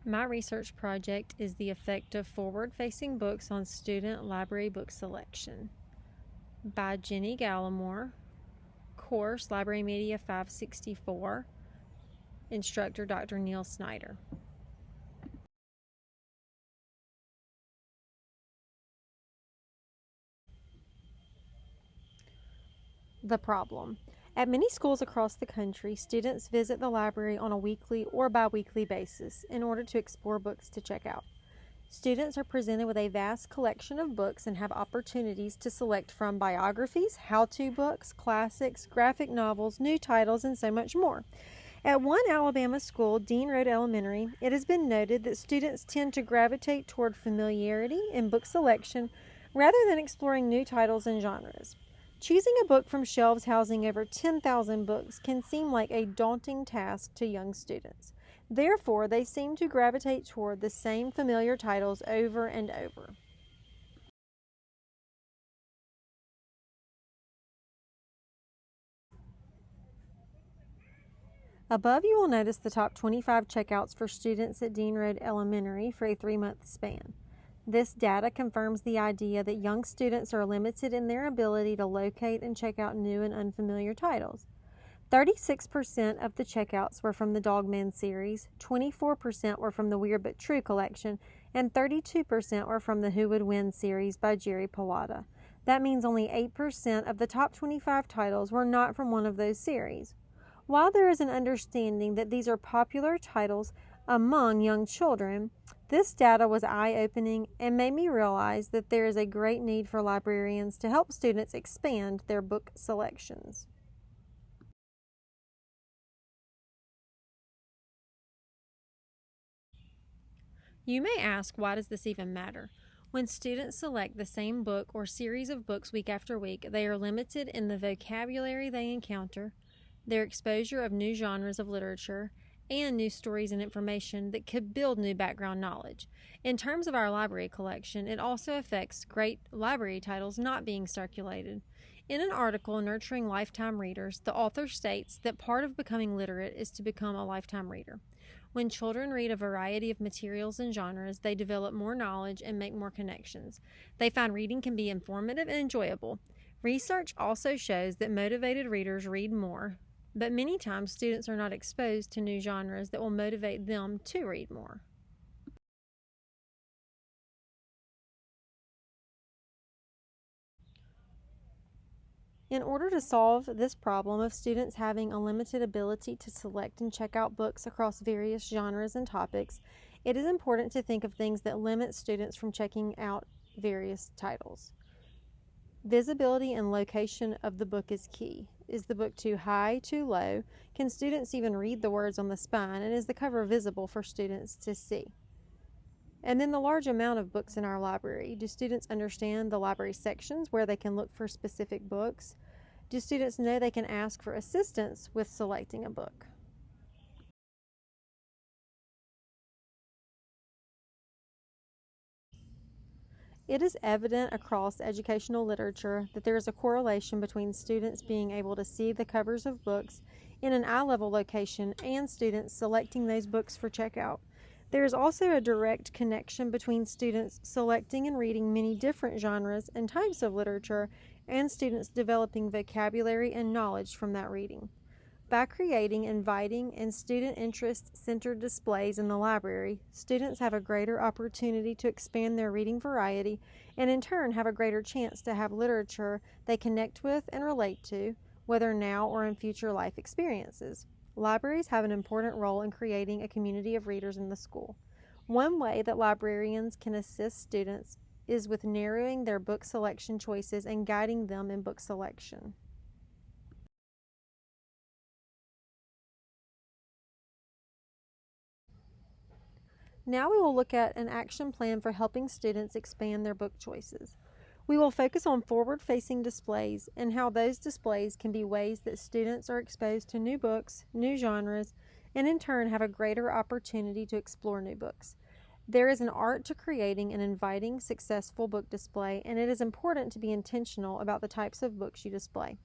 My research project is the effect of forward-facing books on student library book selection by Jenny Gallimore, course Library Media 564, instructor Dr. Neil Snyder. The problem. At many schools across the country, students visit the library on a weekly or bi-weekly basis in order to explore books to check out. Students are presented with a vast collection of books and have opportunities to select from biographies, how-to books, classics, graphic novels, new titles, and so much more. At one Alabama school, Dean Road Elementary, it has been noted that students tend to gravitate toward familiarity in book selection rather than exploring new titles and genres. Choosing a book from shelves housing over 10,000 books can seem like a daunting task to young students. Therefore, they seem to gravitate toward the same familiar titles over and over. Above, you will notice the top 25 checkouts for students at Dean Road Elementary for a 3-month span. This data confirms the idea that young students are limited in their ability to locate and check out new and unfamiliar titles. 36% of the checkouts were from the Dogman series, 24% were from the Weird But True collection, and 32% were from the Who Would Win series by Jerry Pawlata. That means only 8% of the top 25 titles were not from one of those series. While there is an understanding that these are popular titles among young children, this data was eye-opening and made me realize that there is a great need for librarians to help students expand their book selections. You may ask, why does this even matter? When students select the same book or series of books week after week, they are limited in the vocabulary they encounter, their exposure of new genres of literature, and new stories and information that could build new background knowledge. In terms of our library collection, it also affects great library titles not being circulated. In an article, Nurturing Lifetime Readers, the author states that part of becoming literate is to become a lifetime reader. When children read a variety of materials and genres, they develop more knowledge and make more connections. They find reading can be informative and enjoyable. Research also shows that motivated readers read more, but many times students are not exposed to new genres that will motivate them to read more. In order to solve this problem of students having a limited ability to select and check out books across various genres and topics, it is important to think of things that limit students from checking out various titles. Visibility and location of the book is key. Is the book too high, too low? Can students even read the words on the spine? And is the cover visible for students to see? And then the large amount of books in our library. Do students understand the library sections where they can look for specific books? Do students know they can ask for assistance with selecting a book? It is evident across educational literature that there is a correlation between students being able to see the covers of books in an eye-level location and students selecting those books for checkout. There is also a direct connection between students selecting and reading many different genres and types of literature and students developing vocabulary and knowledge from that reading. By creating inviting and student interest-centered displays in the library, students have a greater opportunity to expand their reading variety and in turn have a greater chance to have literature they connect with and relate to, whether now or in future life experiences. Libraries have an important role in creating a community of readers in the school. One way that librarians can assist students is with narrowing their book selection choices and guiding them in book selection. Now we will look at an action plan for helping students expand their book choices. We will focus on forward-facing displays and how those displays can be ways that students are exposed to new books, new genres, and in turn have a greater opportunity to explore new books. There is an art to creating an inviting, successful book display, and it is important to be intentional about the types of books you display.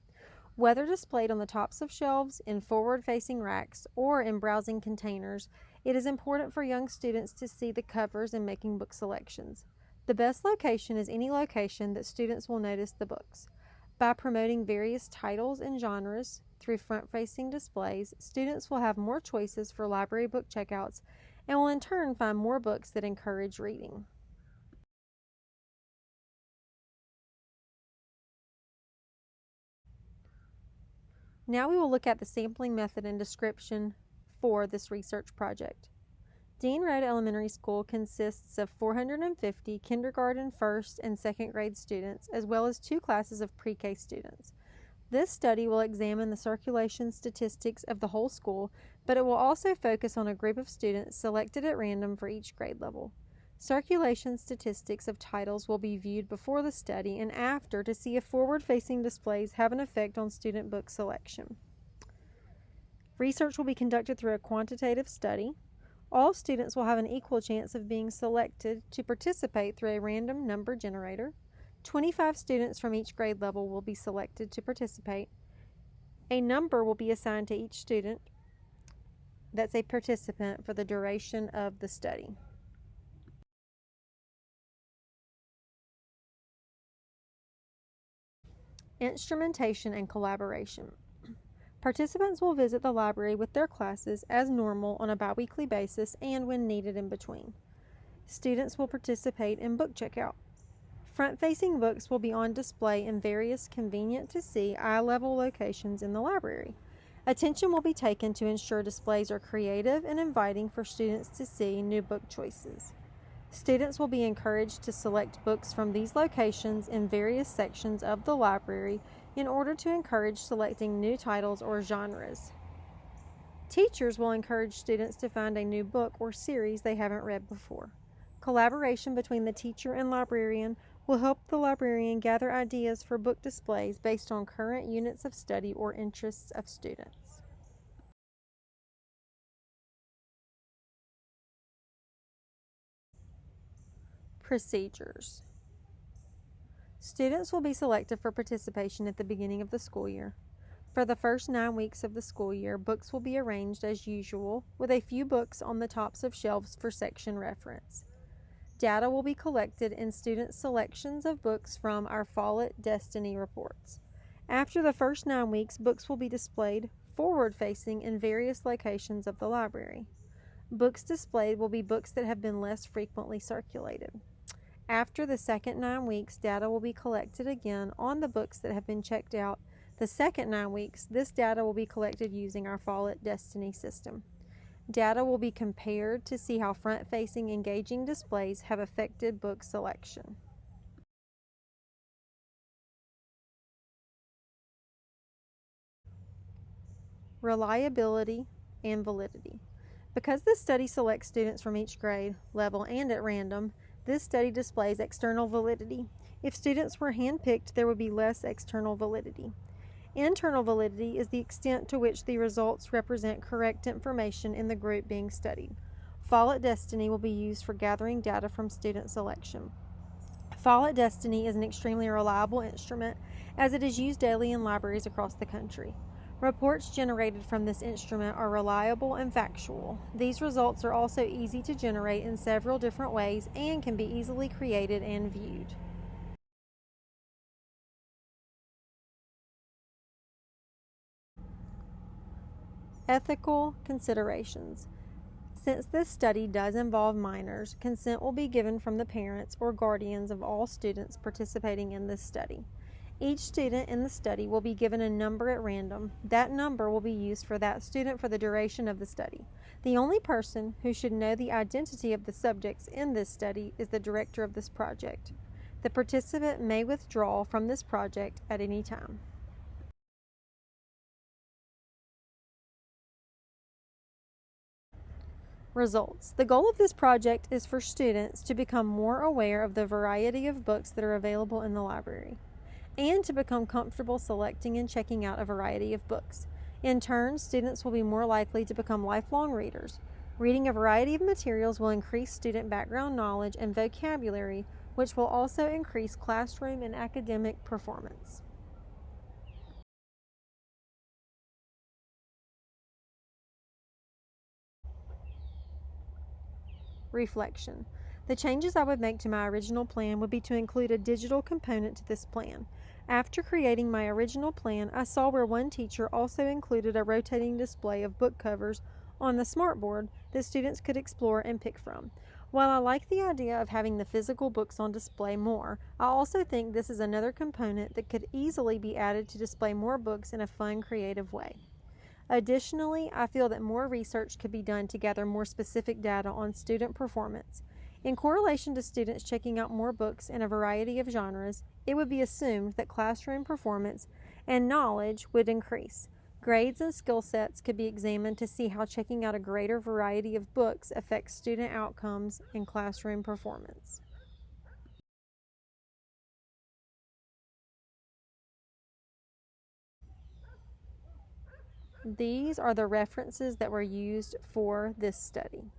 Whether displayed on the tops of shelves, in forward-facing racks, or in browsing containers, It is important for young students to see the covers in making book selections. The best location is any location that students will notice the books. By promoting various titles and genres through front-facing displays, students will have more choices for library book checkouts and will in turn find more books that encourage reading. Now we will look at the sampling method and description for this research project. Dean Road Elementary School consists of 450 kindergarten, first, and second grade students, as well as 2 classes of pre-K students. This study will examine the circulation statistics of the whole school, but it will also focus on a group of students selected at random for each grade level. Circulation statistics of titles will be viewed before the study and after to see if forward-facing displays have an effect on student book selection. Research will be conducted through a quantitative study. All students will have an equal chance of being selected to participate through a random number generator. 25 students from each grade level will be selected to participate. A number will be assigned to each student that's a participant for the duration of the study. Instrumentation and collaboration. Participants will visit the library with their classes as normal on a biweekly basis and when needed in between. Students will participate in book checkout. Front-facing books will be on display in various convenient-to-see eye-level locations in the library. Attention will be taken to ensure displays are creative and inviting for students to see new book choices. Students will be encouraged to select books from these locations in various sections of the library in order to encourage selecting new titles or genres. Teachers will encourage students to find a new book or series they haven't read before. Collaboration between the teacher and librarian will help the librarian gather ideas for book displays based on current units of study or interests of students. Procedures. Students will be selected for participation at the beginning of the school year. For the first 9 weeks of the school year, books will be arranged as usual, with a few books on the tops of shelves for section reference. Data will be collected in student selections of books from our Follett Destiny reports. After the first 9 weeks, books will be displayed forward-facing in various locations of the library. Books displayed will be books that have been less frequently circulated. After the second 9 weeks, data will be collected again on the books that have been checked out. The second 9 weeks, this data will be collected using our Follett Destiny system. Data will be compared to see how front-facing engaging displays have affected book selection. Reliability and validity. Because this study selects students from each grade level and at random, this study displays external validity. If students were handpicked, there would be less external validity. Internal validity is the extent to which the results represent correct information in the group being studied. Follett Destiny will be used for gathering data from student selection. Follett Destiny is an extremely reliable instrument as it is used daily in libraries across the country. Reports generated from this instrument are reliable and factual. These results are also easy to generate in several different ways and can be easily created and viewed. Ethical considerations. Since this study does involve minors, consent will be given from the parents or guardians of all students participating in this study. Each student in the study will be given a number at random. That number will be used for that student for the duration of the study. The only person who should know the identity of the subjects in this study is the director of this project. The participant may withdraw from this project at any time. Results. The goal of this project is for students to become more aware of the variety of books that are available in the library, and to become comfortable selecting and checking out a variety of books. In turn, students will be more likely to become lifelong readers. Reading a variety of materials will increase student background knowledge and vocabulary, which will also increase classroom and academic performance. Reflection. The changes I would make to my original plan would be to include a digital component to this plan. After creating my original plan, I saw where one teacher also included a rotating display of book covers on the smartboard that students could explore and pick from. While I like the idea of having the physical books on display more, I also think this is another component that could easily be added to display more books in a fun, creative way. Additionally, I feel that more research could be done to gather more specific data on student performance. In correlation to students checking out more books in a variety of genres, it would be assumed that classroom performance and knowledge would increase. Grades and skill sets could be examined to see how checking out a greater variety of books affects student outcomes and classroom performance. These are the references that were used for this study.